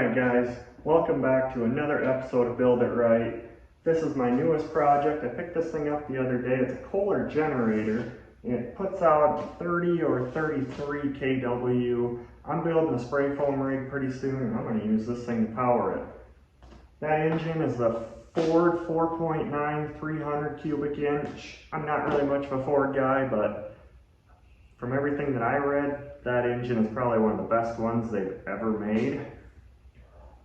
Alright guys, welcome back to another episode of Build It Right. This is my newest project. I picked this thing up the other day. It's a Kohler generator. It puts out 30 or 33 kW. I'm building a spray foam rig pretty soon and I'm going to use this thing to power it. That engine is the Ford 4.9 300 cubic inch. I'm not really much of a Ford guy, but from everything that I read, that engine is probably one of the best ones they've ever made.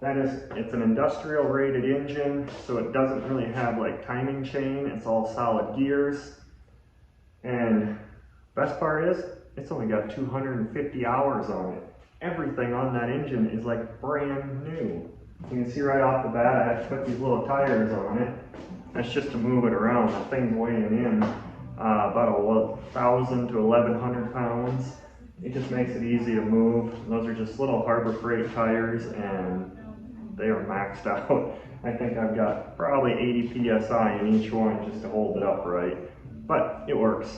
It's an industrial rated engine, so it doesn't really have like timing chain. It's all solid gears. And best part is, it's only got 250 hours on it. Everything on that engine is like brand new. You can see right off the bat, I have to put these little tires on it. That's just to move it around. The thing's weighing in about 1,000 to 1,100 pounds. It just makes it easy to move. Those are just little Harbor Freight tires and they are maxed out. I think I've got probably 80 PSI in each one just to hold it upright, but it works.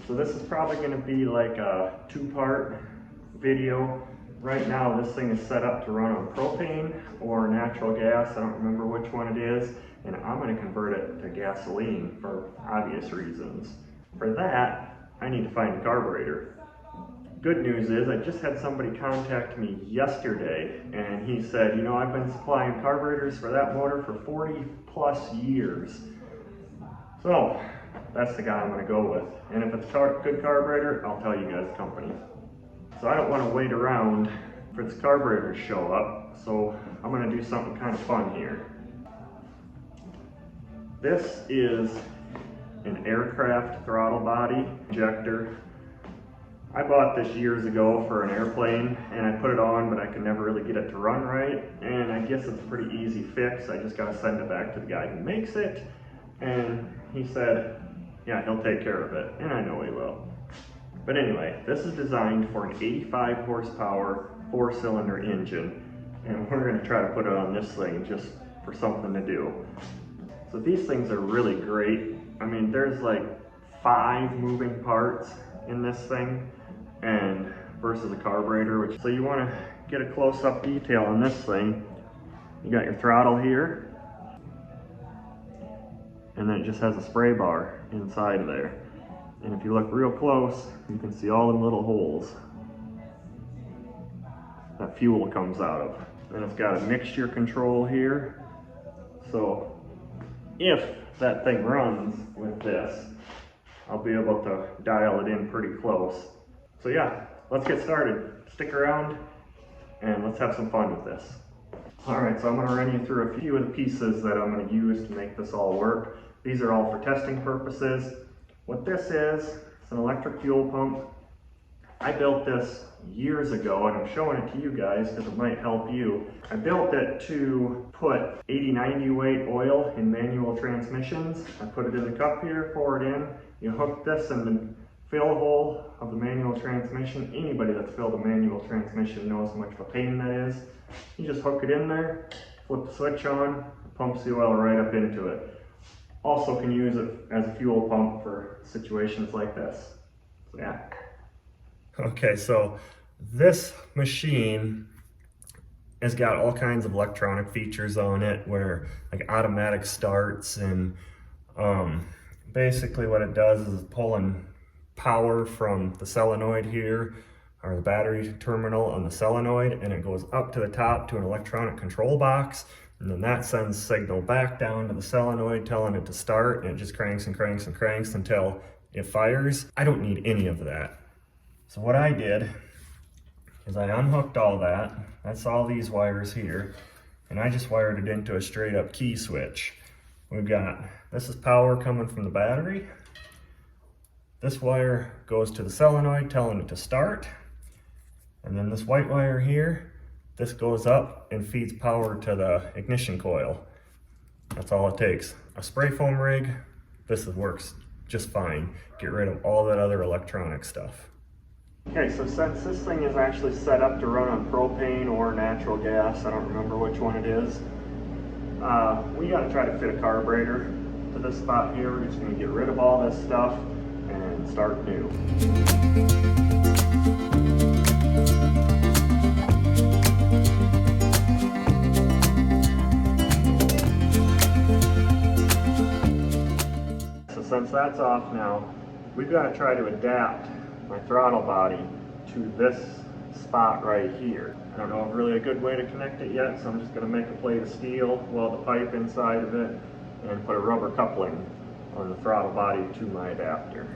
So this is probably going to be like a two-part video. Right now this thing is set up to run on propane or natural gas. I don't remember which one it is, and I'm going to convert it to gasoline for obvious reasons. For that, I need to find a carburetor. Good news is I just had somebody contact me yesterday and he said, you know, I've been supplying carburetors for that motor for 40 plus years. So that's the guy I'm going to go with. And if it's a good carburetor, I'll tell you guys the company. So I don't want to wait around for this carburetor to show up. So I'm going to do something kind of fun here. This is an aircraft throttle body injector. I bought this years ago for an airplane and I put it on, but I could never really get it to run right. And I guess it's a pretty easy fix. I just got to send it back to the guy who makes it. And he said, yeah, he'll take care of it. And I know he will. But anyway, this is designed for an 85 horsepower, 4-cylinder engine. And we're going to try to put it on this thing just for something to do. So these things are really great. I mean, there's like 5 moving parts in this thing, and versus a carburetor, so you want to get a close-up detail on this thing. You got your throttle here, and then it just has a spray bar inside of there. And if you look real close, you can see all them little holes that fuel comes out of. And it's got a mixture control here. So if that thing runs with this, I'll be able to dial it in pretty close. So yeah, let's get started. Stick around and let's have some fun with this. Alright, so I'm going to run you through a few of the pieces that I'm going to use to make this all work. These are all for testing purposes. What this is, it's an electric fuel pump. I built this years ago and I'm showing it to you guys because it might help you. I built it to put 80-90 weight oil in manual transmissions. I put it in the cup here, pour it in. You hook this in the fill hole of the manual transmission. Anybody that's filled a manual transmission knows how much of a pain that is. You just hook it in there, flip the switch on, it pumps the oil right up into it. Also can use it as a fuel pump for situations like this. So yeah. Okay, so this machine has got all kinds of electronic features on it where like automatic starts, and basically what it does is pulling power from the solenoid here, or the battery terminal on the solenoid, and it goes up to the top to an electronic control box, and then that sends signal back down to the solenoid telling it to start, and it just cranks and cranks and cranks until it fires. I don't need any of that. So what I did is I unhooked all that. That's all these wires here, and I just wired it into a straight up key switch. We've got, this is power coming from the battery. This wire goes to the solenoid telling it to start. And then this white wire here, this goes up and feeds power to the ignition coil. That's all it takes. A spray foam rig, this works just fine. Get rid of all that other electronic stuff. Okay, so since this thing is actually set up to run on propane or natural gas, I don't remember which one it is, we got to try to fit a carburetor to this spot here. We're just going to get rid of all this stuff and start new. that's off now. We've got to try to adapt my throttle body to this spot right here. I don't know of really a good way to connect it yet, so I'm just going to make a plate of steel, weld the pipe inside of it, and put a rubber coupling on the throttle body to my adapter.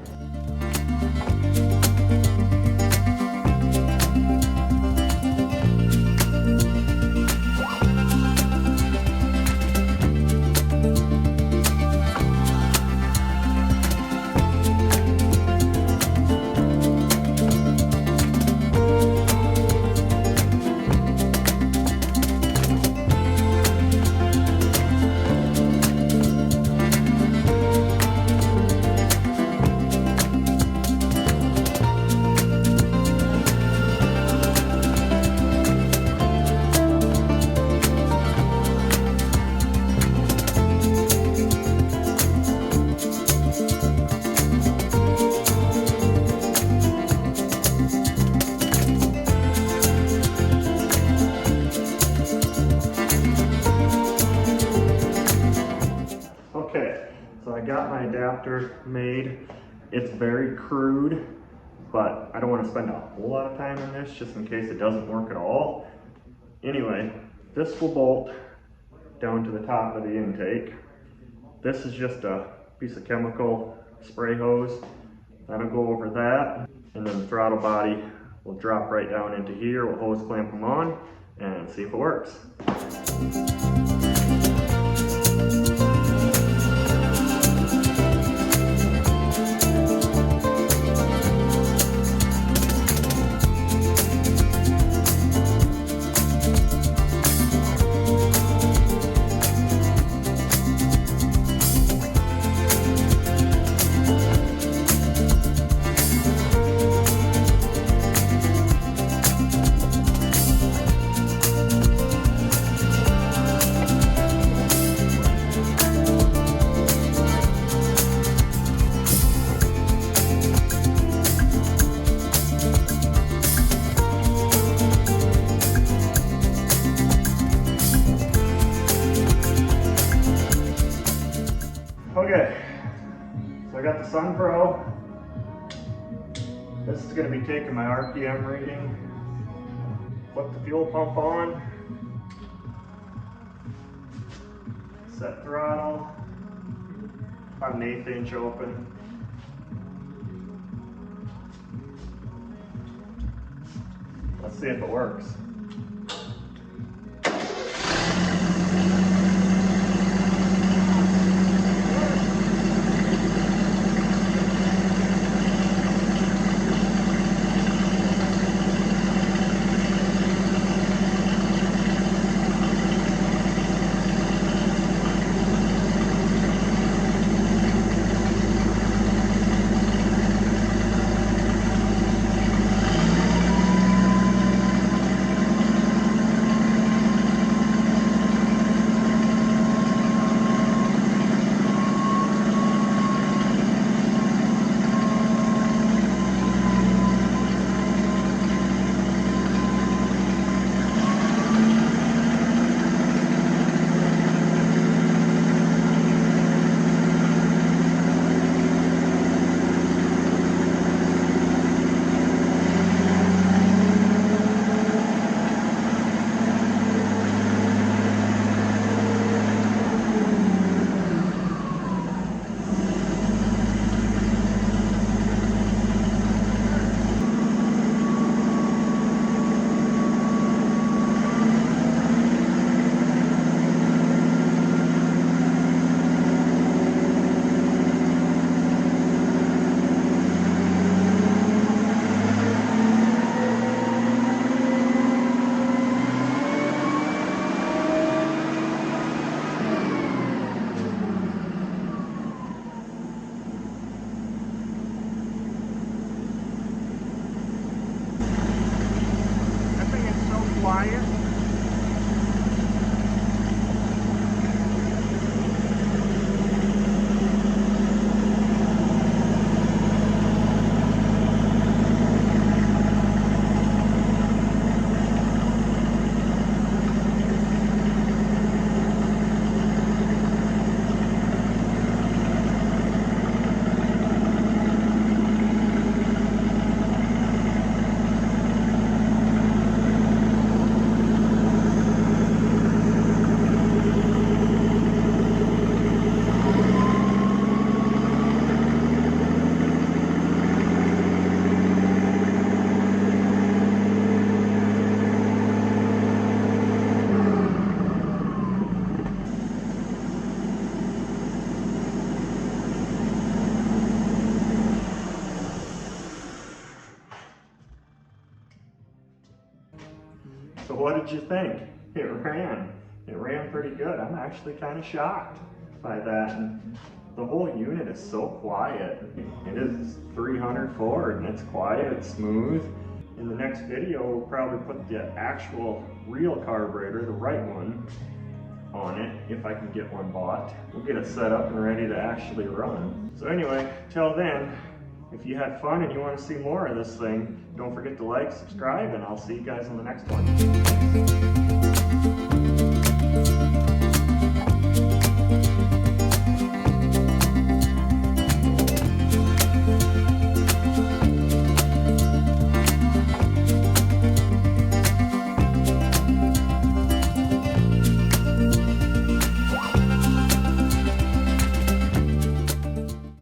Okay, so I got my adapter made. It's very crude, but I don't want to spend a whole lot of time on this just in case it doesn't work at all. Anyway, this will bolt down to the top of the intake. This is just a piece of chemical spray hose. That'll go over that, and then the throttle body will drop right down into here. We'll hose clamp them on and see if it works. Okay, so I got the Sun Pro. This is going to be taking my RPM reading. Flip the fuel pump on. Set throttle. About an 1/8 inch open. Let's see if it works. did you think? It ran pretty good. I'm actually kind of shocked by that. And the whole unit is so quiet. It is 300 Ford and it's quiet, it's smooth. In the next video, we'll probably put the actual real carburetor, the right one, on it, if I can get one bought. We'll get it set up and ready to actually run. So anyway, till then, if you had fun and you want to see more of this thing, don't forget to like, subscribe, and I'll see you guys on the next one.